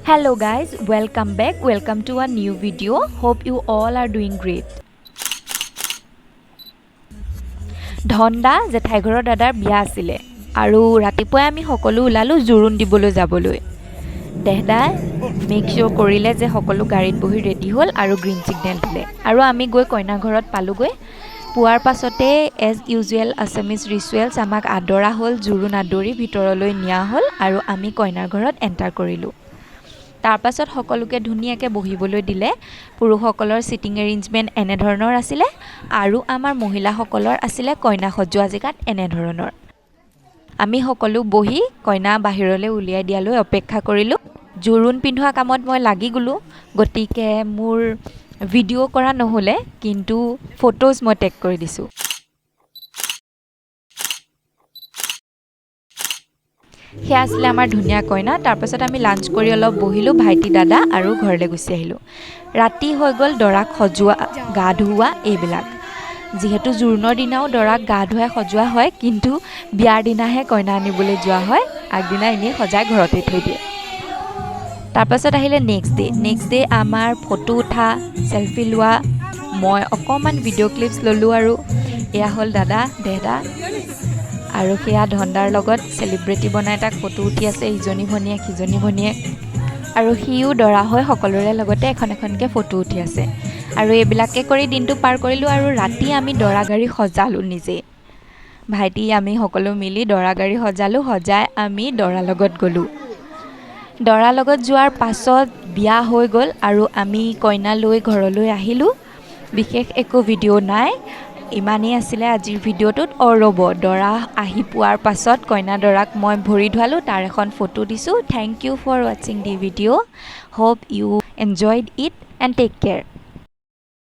Hello guys, welcome back. Welcome to a new video. Hope you all are doing great. ধন্দা জেঠাই ঘৰৰ দাদাৰ বিয়া আছিলে আৰু ৰাতিপুৱাই আমি সকলো ওলালো জোৰোণ দিবলৈ যাবলৈ। দেহদাই মেক শিওৰ কৰিলে যে সকলো গাড়ীত বহি ৰেডি হ'ল আৰু গ্ৰীণ সিগনেল দিলে আৰু আমি গৈ কইনা ঘৰত পালোগৈ। পোৱাৰ পাছতে এজ ইউজুৱেল আছামিজ ৰিচুৱেলছ আমাক আদৰা হ'ল, জোৰোণ আদৰি ভিতৰলৈ নিয়া হ'ল আৰু আমি কইনাৰ ঘৰত এণ্টাৰ কৰিলোঁ। তাৰ পাছত সকলোকে ধুনীয়াকৈ বহিবলৈ দিলে। পুৰুষসকলৰ সিটিং এৰেঞ্জমেণ্ট এনেধৰণৰ আছিলে আৰু আমাৰ মহিলাসকলৰ আছিলে কইনা সজোৱা জেগাত এনেধৰণৰ। আমি সকলো বহি কইনা বাহিৰলৈ উলিয়াই দিয়ালৈ অপেক্ষা কৰিলোঁ। জোৰোণ পিন্ধোৱা কামত মই লাগি গ'লোঁ, গতিকে মোৰ ভিডিঅ' কৰা নহ'লে, কিন্তু ফটোজ মই টেগ কৰি দিছোঁ। সেয়া আছিলে আমাৰ ধুনীয়া কইনা। তাৰপাছত আমি লাঞ্চ কৰি অলপ বহিলোঁ, ভাইটি দাদা আৰু ঘৰলৈ গুচি আহিলোঁ। ৰাতি হৈ গ'ল দৰাক সজোৱা, গা ধুওৱা এইবিলাক। যিহেতু জোৰোণৰ দিনাও দৰাক গা ধুৱাই সজোৱা হয়, কিন্তু বিয়াৰ দিনাহে কইনা আনিবলৈ যোৱা হয়, আগদিনা এনেই সজাই ঘৰতে থৈ দিয়ে। তাৰপাছত আহিলে নেক্সট ডে আমাৰ ফটো উঠা, চেলফি লোৱা, মই অকণমান ভিডিঅ' ক্লিপছ ল'লোঁ আৰু এয়া হ'ল দাদা দেহদা আৰু সেয়া ধন্দাৰ লগত চেলিব্ৰিটি বনাই তাক ফটো উঠি আছে ইজনী ভনীয়েক সিজনী ভনীয়েক, আৰু সিও দৰা হৈ সকলোৰে লগতে এখনকৈ ফটো উঠি আছে। আৰু এইবিলাকে কৰি দিনটো পাৰ কৰিলোঁ আৰু ৰাতি আমি দৰা গাড়ী সজালোঁ নিজেই। ভাইটি আমি সকলো মিলি দৰা গাড়ী সজাই আমি দৰাৰ লগত গ'লোঁ। দৰাৰ লগত যোৱাৰ পাছত বিয়া হৈ গ'ল আৰু আমি কইনা লৈ ঘৰলৈ আহিলোঁ। বিশেষ একো ভিডিঅ' নাই, ইমানেই আছিলে আজিৰ ভিডিঅ'টোত। ৰ'ব, দৰা আহি পোৱাৰ পাছত কইনা দৰাক মই ভৰি ধুৱালোঁ, তাৰ এখন ফটো দিছোঁ। থেংক ইউ ফৰ ৱাচিং the video'. Hope you enjoyed it and take care.